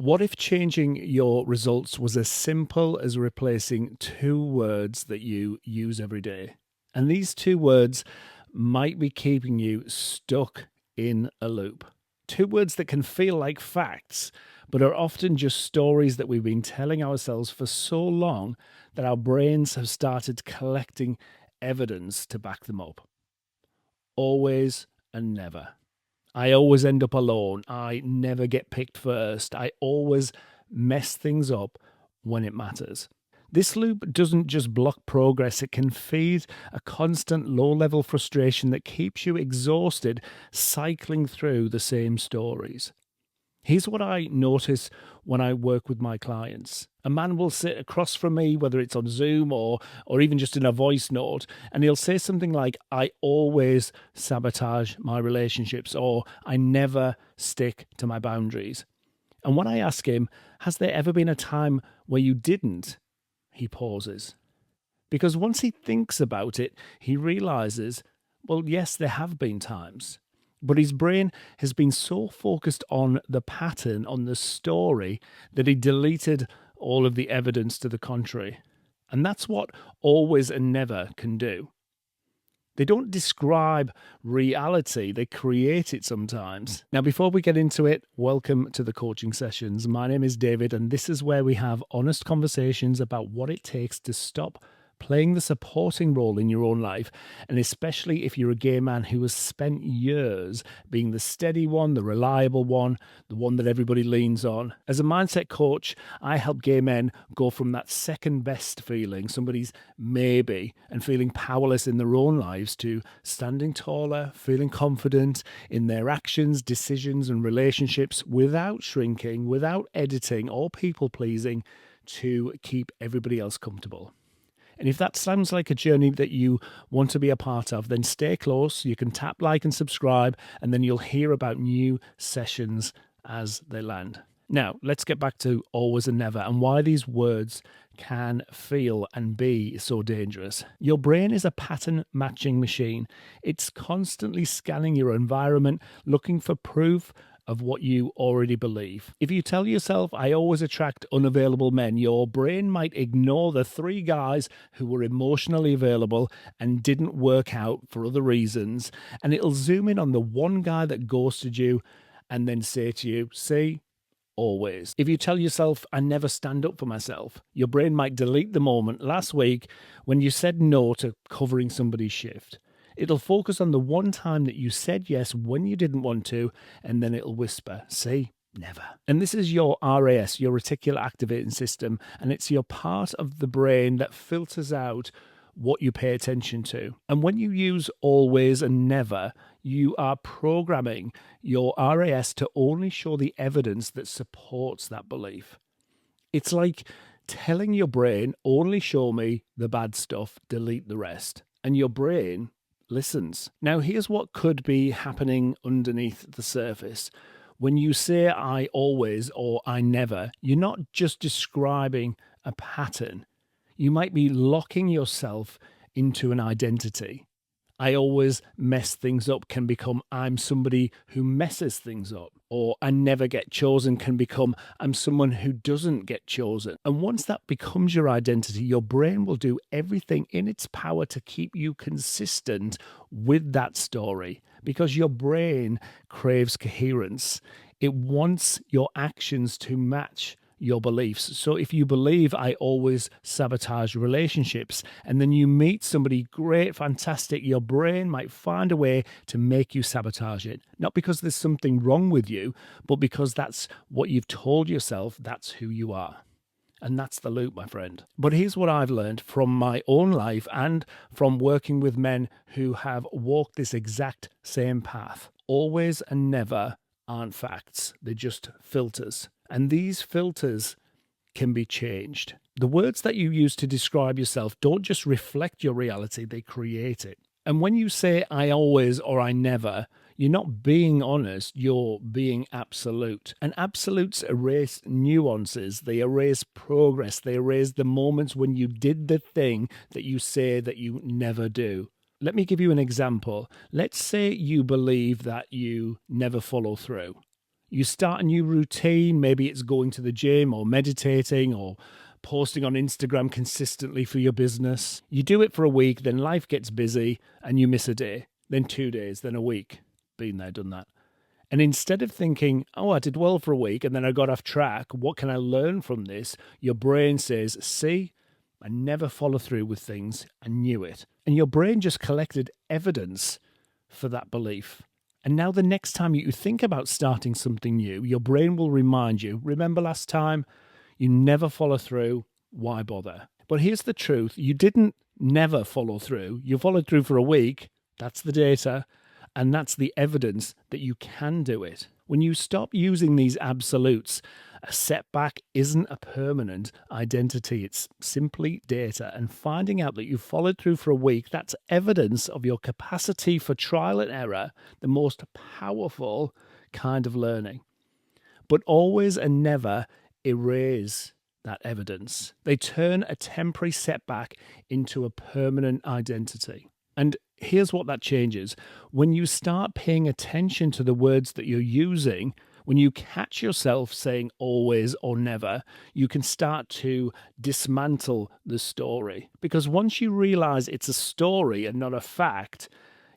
What if changing your results was as simple as replacing two words that you use every day? And these two words might be keeping you stuck in a loop. Two words that can feel like facts, but are often just stories that we've been telling ourselves for so long that our brains have started collecting evidence to back them up. Always and never. I always end up alone. I never get picked first. I always mess things up when it matters. This loop doesn't just block progress, it can feed a constant low level frustration that keeps you exhausted cycling through the same stories. Here's what I notice when I work with my clients. A man will sit across from me, whether it's on Zoom or even just in a voice note, and he'll say something like, I always sabotage my relationships, or I never stick to my boundaries. And when I ask him, has there ever been a time where you didn't? He pauses. Because once he thinks about it, he realizes, well, yes, there have been times. But his brain has been so focused on the pattern, on the story, that he deleted all of the evidence to the contrary. And that's what always and never can do. They don't describe reality, they create it sometimes. Now, before we get into it, welcome to the coaching sessions. My name is David, and this is where we have honest conversations about what it takes to stop playing the supporting role in your own life, and especially if you're a gay man who has spent years being the steady one, the reliable one, the one that everybody leans on. As a mindset coach, I help gay men go from that second best feeling, somebody's maybe, and feeling powerless in their own lives, to standing taller, feeling confident in their actions, decisions, and relationships without shrinking, without editing or people pleasing to keep everybody else comfortable. And if that sounds like a journey that you want to be a part of, then stay close. You can tap like and subscribe, and then you'll hear about new sessions as they land. Now, let's get back to always and never and why these words can feel and be so dangerous. Your brain is a pattern matching machine. It's constantly scanning your environment, looking for proof of what you already believe. If you tell yourself, I always attract unavailable men, your brain might ignore the three guys who were emotionally available and didn't work out for other reasons, and it'll zoom in on the one guy that ghosted you and then say to you, see, always. If you tell yourself, I never stand up for myself, your brain might delete the moment last week when you said no to covering somebody's shift. It'll focus on the one time that you said yes when you didn't want to, and then it'll whisper, see, never. And this is your RAS, your reticular activating system, and it's your part of the brain that filters out what you pay attention to. And when you use always and never, you are programming your RAS to only show the evidence that supports that belief. It's like telling your brain, only show me the bad stuff, delete the rest. And your brain listens. Now, here's what could be happening underneath the surface. When you say I always or I never, you're not just describing a pattern. You might be locking yourself into an identity. I always mess things up can become I'm somebody who messes things up. Or I never get chosen can become I'm someone who doesn't get chosen. And once that becomes your identity, your brain will do everything in its power to keep you consistent with that story, because your brain craves coherence. It wants your actions to match your beliefs. So if you believe I always sabotage relationships, and then you meet somebody great, fantastic, your brain might find a way to make you sabotage it. Not because there's something wrong with you, but because that's what you've told yourself, that's who you are. And that's the loop, my friend. But here's what I've learned from my own life and from working with men who have walked this exact same path. Always and never aren't facts, they're just filters. And these filters can be changed. The words that you use to describe yourself don't just reflect your reality, they create it. And when you say I always or I never, you're not being honest, you're being absolute. And absolutes erase nuances, they erase progress, they erase the moments when you did the thing that you say that you never do. Let me give you an example. Let's say you believe that you never follow through. You start a new routine, maybe it's going to the gym or meditating or posting on Instagram consistently for your business. You do it for a week, then life gets busy and you miss a day, then 2 days, then a week. Been there, done that. And instead of thinking, oh, I did well for a week and then I got off track, what can I learn from this? Your brain says, see, I never follow through with things. I knew it. And your brain just collected evidence for that belief. And now the next time you think about starting something new, your brain will remind you, remember last time? You never follow through. Why bother? But here's the truth. You didn't never follow through. You followed through for a week. That's the data. And that's the evidence that you can do it. When you stop using these absolutes, a setback isn't a permanent identity. It's simply data. And finding out that you followed through for a week, that's evidence of your capacity for trial and error, the most powerful kind of learning. But always and never erase that evidence. They turn a temporary setback into a permanent identity. And here's what that changes. When you start paying attention to the words that you're using, when you catch yourself saying always or never, you can start to dismantle the story. Because once you realize it's a story and not a fact,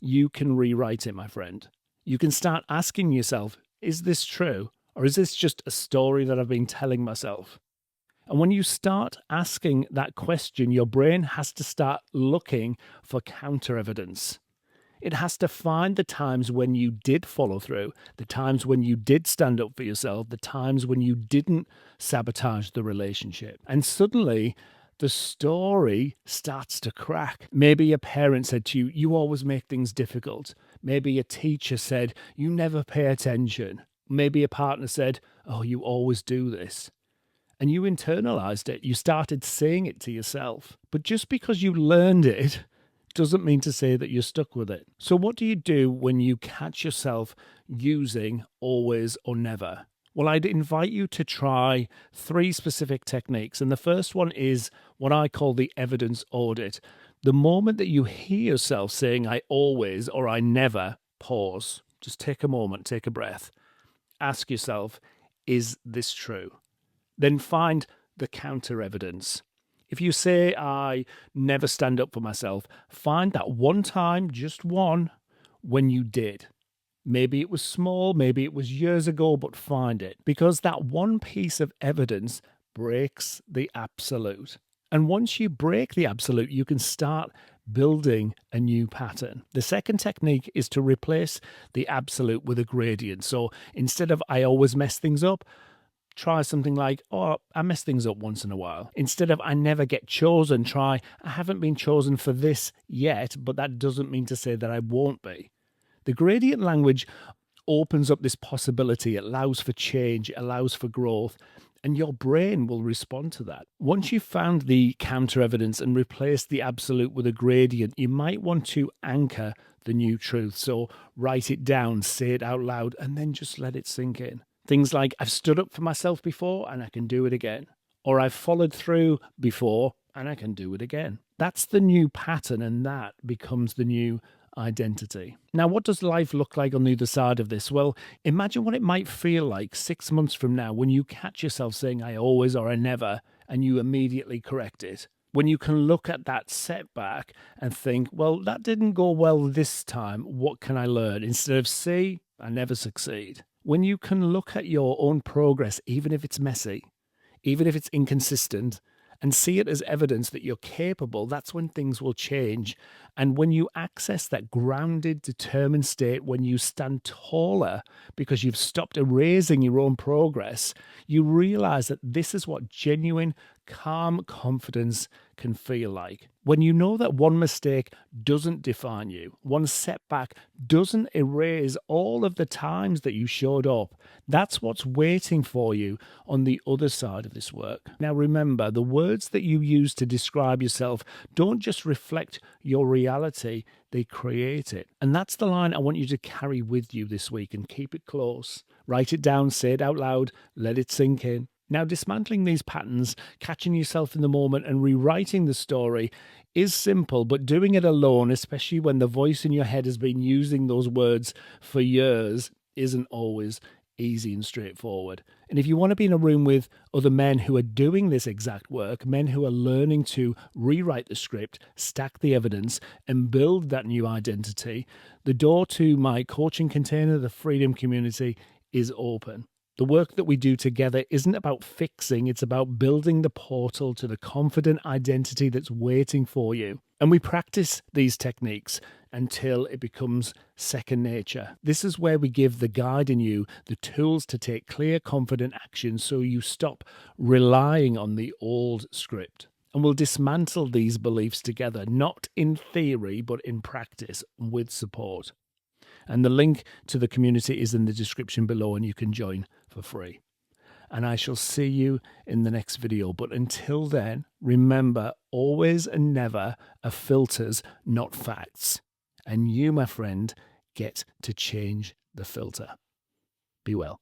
you can rewrite it, my friend. You can start asking yourself, is this true? Or is this just a story that I've been telling myself? And when you start asking that question, your brain has to start looking for counter evidence. It has to find the times when you did follow through, the times when you did stand up for yourself, the times when you didn't sabotage the relationship. And suddenly, the story starts to crack. Maybe a parent said to you, you always make things difficult. Maybe a teacher said, you never pay attention. Maybe a partner said, oh, you always do this. And you internalized it. You started saying it to yourself. But just because you learned it doesn't mean to say that you're stuck with it. So what do you do when you catch yourself using always or never? Well, I'd invite you to try 3 specific techniques. And the first one is what I call the evidence audit. The moment that you hear yourself saying, I always or I never, pause. Just take a moment, take a breath. Ask yourself, is this true? Then find the counter evidence. If you say, I never stand up for myself, find that one time, just one, when you did. Maybe it was small, maybe it was years ago, but find it. Because that one piece of evidence breaks the absolute. And once you break the absolute, you can start building a new pattern. The second technique is to replace the absolute with a gradient. So instead of I always mess things up, try something like, oh, I mess things up once in a while. Instead of I never get chosen, try I haven't been chosen for this yet, but that doesn't mean to say that I won't be. The gradient language opens up this possibility. It allows for change, it allows for growth, and your brain will respond to that. Once you've found the counter evidence and replaced the absolute with a gradient, you might want to anchor the new truth. So write it down, say it out loud, and then just let it sink in. Things like, I've stood up for myself before and I can do it again. Or I've followed through before and I can do it again. That's the new pattern, and that becomes the new identity. Now, what does life look like on the other side of this? Well, imagine what it might feel like 6 months from now when you catch yourself saying, I always or I never, and you immediately correct it. When you can look at that setback and think, well, that didn't go well this time. What can I learn? Instead of, see, I never succeed. When you can look at your own progress, even if it's messy, even if it's inconsistent, and see it as evidence that you're capable, that's when things will change. And when you access that grounded, determined state, when you stand taller because you've stopped erasing your own progress, you realize that this is what genuine, calm confidence can feel like. When you know that one mistake doesn't define you, one setback doesn't erase all of the times that you showed up, that's what's waiting for you on the other side of this work. Now remember, the words that you use to describe yourself don't just reflect your reality, they create it. And that's the line I want you to carry with you this week and keep it close. Write it down, say it out loud, let it sink in. Now, dismantling these patterns, catching yourself in the moment and rewriting the story is simple, but doing it alone, especially when the voice in your head has been using those words for years, isn't always easy and straightforward. And if you want to be in a room with other men who are doing this exact work, men who are learning to rewrite the script, stack the evidence, and build that new identity, the door to my coaching container, the Freedom Community, is open. The work that we do together isn't about fixing, it's about building the portal to the confident identity that's waiting for you. And we practice these techniques until it becomes second nature. This is where we give the guide in you the tools to take clear, confident action so you stop relying on the old script. And we'll dismantle these beliefs together, not in theory, but in practice with support. And the link to the community is in the description below, and you can join for free. And I shall see you in the next video. But until then, remember, always and never are filters, not facts. And you, my friend, get to change the filter. Be well.